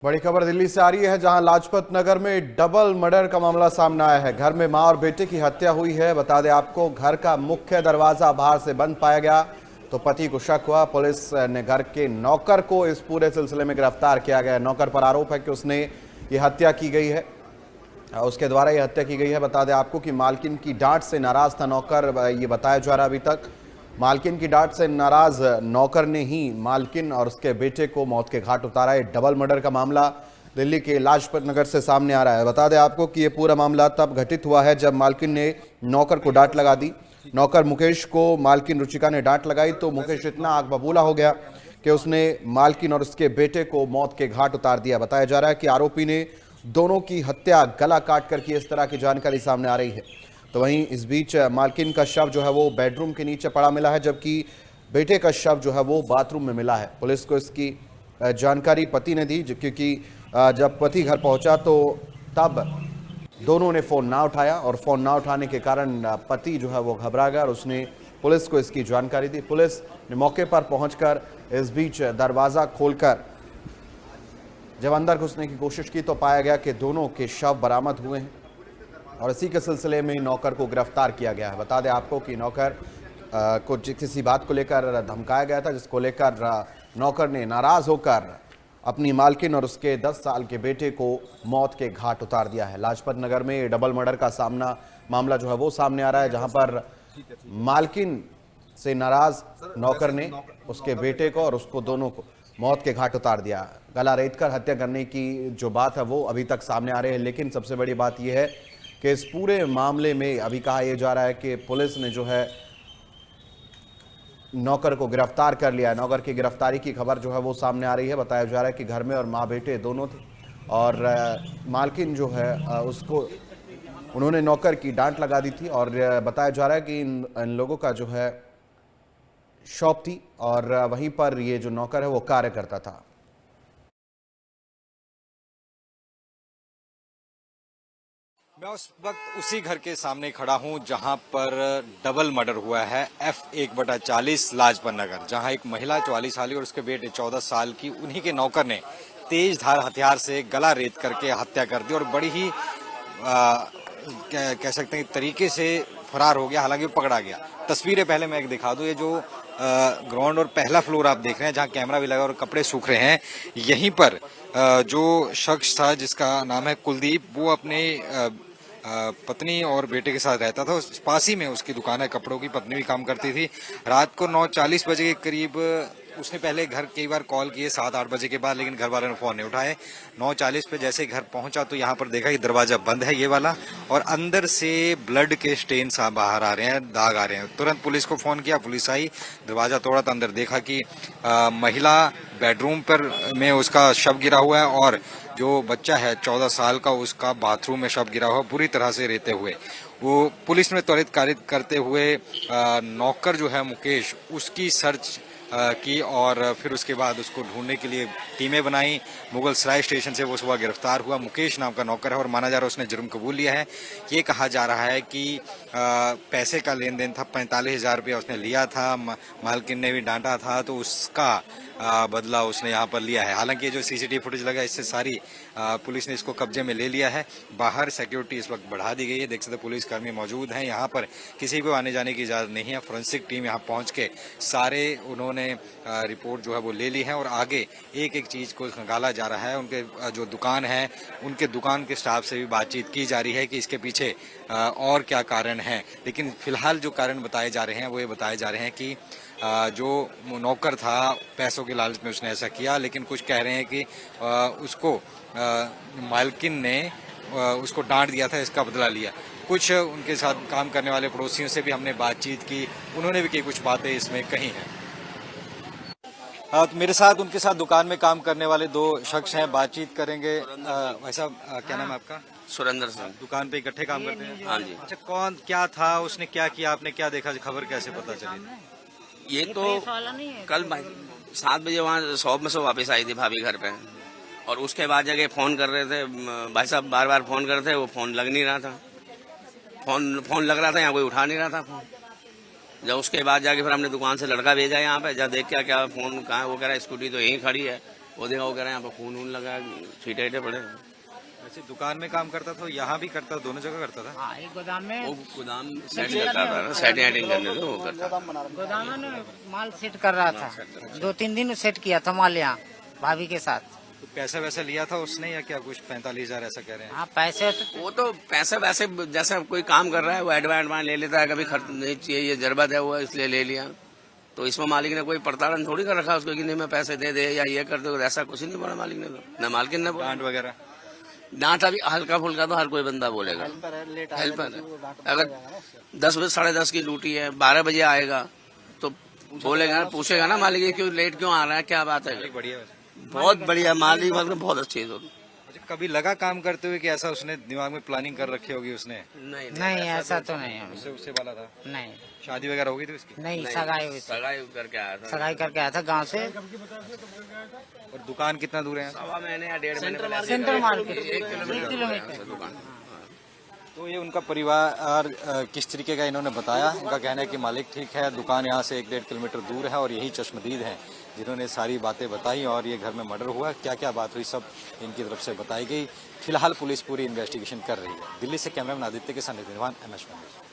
बड़ी खबर दिल्ली से आ रही है, जहां लाजपत नगर में डबल मर्डर का मामला सामने आया है। घर में मां और बेटे की हत्या हुई है। बता दें आपको, घर का मुख्य दरवाजा बाहर से बंद पाया गया तो पति को शक हुआ। पुलिस ने घर के नौकर को इस पूरे सिलसिले में गिरफ्तार किया गया है। नौकर पर आरोप है कि उसने ये हत्या की गई है, उसके द्वारा ये हत्या की गई है। बता दें आपको कि मालकिन की डांट से नाराज था नौकर, ये बताया जा रहा है अभी तक। मालकिन की डांट से नाराज नौकर ने ही मालकिन और उसके बेटे को मौत के घाट उतारा है। डबल मर्डर का मामला दिल्ली के लाजपत नगर से सामने आ रहा है। बता दें आपको कि ये पूरा मामला तब घटित हुआ है जब मालकिन ने नौकर को डांट लगा दी। नौकर मुकेश को मालकिन रुचिका ने डांट लगाई तो मुकेश इतना आग बबूला हो गया कि उसने मालकिन और उसके बेटे को मौत के घाट उतार दिया। बताया जा रहा है कि आरोपी ने दोनों की हत्या गला काट कर की, इस तरह की जानकारी सामने आ रही है। तो वहीं इस बीच मालकिन का शव जो है वो बेडरूम के नीचे पड़ा मिला है, जबकि बेटे का शव जो है वो बाथरूम में मिला है। पुलिस को इसकी जानकारी पति ने दी, क्योंकि जब पति घर पहुंचा तो तब दोनों ने फ़ोन ना उठाया और फ़ोन ना उठाने के कारण पति जो है वो घबरा गया और उसने पुलिस को इसकी जानकारी दी। पुलिस ने मौके पर पहुंचकर इस बीच दरवाज़ा खोलकर जब अंदर घुसने की कोशिश की तो पाया गया कि दोनों के शव बरामद हुए हैं और इसी के सिलसिले में नौकर को गिरफ्तार किया गया है। बता दें आपको कि नौकर को किसी बात को लेकर धमकाया गया था, जिसको लेकर नौकर ने नाराज होकर अपनी मालकिन और उसके 10 साल के बेटे को मौत के घाट उतार दिया है। लाजपत नगर में डबल मर्डर का मामला जो है वो सामने आ रहा है, जहां पर मालकिन से नाराज नौकर ने उसके बेटे को और उसको दोनों को मौत के घाट उतार दिया। गला रेतकर हत्या करने की जो बात है वो अभी तक सामने आ रही है, लेकिन सबसे बड़ी बात यह है कि इस पूरे मामले में अभी कहा यह जा रहा है कि पुलिस ने जो है नौकर को गिरफ्तार कर लिया है। नौकर की गिरफ्तारी की खबर जो है वो सामने आ रही है। बताया जा रहा है कि घर में और माँ बेटे दोनों थे और मालकिन जो है उसको उन्होंने नौकर की डांट लगा दी थी और बताया जा रहा है कि इन लोगों का जो है शॉप थी और वहीं पर ये जो नौकर है वो कार्य करता था। मैं उस वक्त उसी घर के सामने खड़ा हूं जहां पर डबल मर्डर हुआ है F1/40 लाजपत नगर, जहां एक महिला 44 साल की और उसके बेटे 14 साल की, उन्हीं के नौकर ने तेज धार हथियार से गला रेत करके हत्या कर दी और बड़ी ही कह सकते हैं तरीके से फरार हो गया। हालांकि वो पकड़ा गया। तस्वीरें पहले मैं एक दिखा दूं। ये जो ग्राउंड और पहला फ्लोर आप देख रहे हैं, जहां कैमरा भी लगा और कपड़े सूख रहे हैं, यहीं पर जो शख्स था जिसका नाम है कुलदीप, वो अपने पत्नी और बेटे के साथ रहता था। उस पास ही में उसकी दुकान है कपड़ों की, पत्नी भी काम करती थी। रात को 9:40 बजे के करीब उसने पहले घर कई बार कॉल किए 7-8 बजे के बाद, लेकिन घर वालों ने फोन नहीं उठाए। 9:40 पे जैसे घर पहुंचा तो यहाँ पर देखा कि दरवाजा बंद है ये वाला, और अंदर से ब्लड के स्टेन बाहर आ रहे हैं, दाग आ रहे हैं। तुरंत पुलिस को फोन किया, पुलिस आई, दरवाजा तोड़ा तो अंदर देखा कि महिला बेडरूम पर में उसका शव गिरा हुआ है और जो बच्चा है 14 साल का, उसका बाथरूम में शव गिरा हुआ, पूरी तरह से रेते हुए। वो पुलिस ने त्वरित कार्य करते हुए नौकर जो है मुकेश, उसकी सर्च की और फिर उसके बाद उसको ढूंढने के लिए टीमें बनाई। मुगल सराय स्टेशन से वो सुबह गिरफ्तार हुआ। मुकेश नाम का नौकर है और माना जा रहा है उसने जुर्म कबूल लिया है। ये कहा जा रहा है कि पैसे का लेन देन था, 45,000 रुपया उसने लिया था, मालकिन ने भी डांटा था तो उसका बदला उसने यहाँ पर लिया है। हालांकि ये जो सीसीटीवी फुटेज लगा, इससे सारी पुलिस ने इसको कब्जे में ले लिया है। बाहर सिक्योरिटी इस वक्त बढ़ा दी गई है। देख सकते पुलिस कर्मी मौजूद हैं यहाँ पर, किसी को आने जाने की इजाजत नहीं है। फोरेंसिक टीम यहाँ पहुँच के सारे उन्होंने रिपोर्ट जो है वो ले ली है और आगे एक एक चीज को खंगाला जा रहा है। उनके जो दुकान है, उनके दुकान के स्टाफ से भी बातचीत की जा रही है कि इसके पीछे और क्या कारण है। लेकिन फिलहाल जो कारण बताए जा रहे हैं वो ये बताए जा रहे हैं कि जो नौकर था पैसों के लालच में उसने ऐसा किया, लेकिन कुछ कह रहे हैं कि उसको मालकिन ने उसको डांट दिया था, इसका बदला लिया। कुछ उनके साथ काम करने वाले पड़ोसियों से भी हमने बातचीत की, उन्होंने भी कई कुछ बातें इसमें कही हैं। तो मेरे साथ उनके साथ दुकान में काम करने वाले दो शख्स हैं, बातचीत करेंगे। वैसा क्या नाम है आपका? सुरेंद्र सिंह। दुकान पे इकट्ठे काम करते हैं? हाँ जी। अच्छा, कौन क्या था, उसने क्या किया, आपने क्या देखा, खबर कैसे पता चली? ये तो कल 7 बजे वहाँ शॉप में से वापस आई थी भाभी घर पे, और उसके बाद जाके फोन कर रहे थे भाई साहब, बार बार फोन कर रहे थे, वो फोन लग नहीं रहा था। फोन लग रहा था, यहाँ कोई उठा नहीं रहा था फोन। जब उसके बाद जाके फिर हमने दुकान से लड़का भेजा यहाँ पे, जब देख क्या फोन कहाँ, वो कह रहा है स्कूटी तो यहीं खड़ी है। वो देखा वो कह रहे हैं यहाँ पे खून लगा, छीटे ईटे पड़े। वैसे दुकान में काम करता था, यहाँ भी करता, दोनों जगह करता था। हाँ, एक गोदाम में वो गोदाम सेट करता था ना, सेटिंग करने से वो करता था। गोदाम में माल सेट कर रहा था। 2-3 दिन सेट किया था माल यहाँ भाभी के साथ। तो पैसा वैसा लिया था उसने या क्या, कुछ 45,000 ऐसा कह रहे हैं। हाँ, पैसे तो वो तो पैसे वैसे जैसे कोई काम कर रहा है वो एडवांस ले लेता है, कभी खर्च नहीं चाहिए, ये जरूरत है वो इसलिए ले लिया। तो इसमें मालिक ने कोई प्रताड़न थोड़ी कर रखा उसको कि नहीं मैं पैसे दे दे या ये कर दो, ऐसा कुछ नहीं बोला मालिक ने, तो न मालकिन ने बोला। डांट वगैरह डांट अभी हल्का फुल्का तो हर कोई बंदा बोलेगा। हेल्पर है, अगर 10 बजे 10:30 की ड्यूटी है, 12 बजे आएगा तो बोलेगा, पूछेगा ना मालिक ये क्यों लेट क्यों आ रहा है, क्या बात है। बढ़िया वैसे। बहुत बढ़िया मालिक, मतलब बहुत अच्छी है। अच्छा, कभी लगा काम करते हुए कि ऐसा उसने दिमाग में प्लानिंग कर रखी होगी उसने? नहीं, ऐसा तो नहीं है। उससे वाला था। नहीं शादी वगैरह हो गई थी उसकी? नहीं, सगाई हुई थी। सगाई करके आया था। सगाई करके आया था गांव से। और दुकान कितना दूर है? 1.5 महीने या 1.5 महीने सेंट्रल मार्केट 1 किलोमीटर। दुकान। तो ये उनका परिवार किस तरीके का इन्होंने बताया। इनका कहना है कि मालिक ठीक है, दुकान यहाँ से 1-1.5 किलोमीटर दूर है और यही चश्मदीद हैं जिन्होंने सारी बातें बताई और ये घर में मर्डर हुआ। क्या क्या बात हुई सब इनकी तरफ से बताई गई। फिलहाल पुलिस पूरी इन्वेस्टिगेशन कर रही है। दिल्ली से कैमरामैन आदित्य के साथ नितिन, MS1।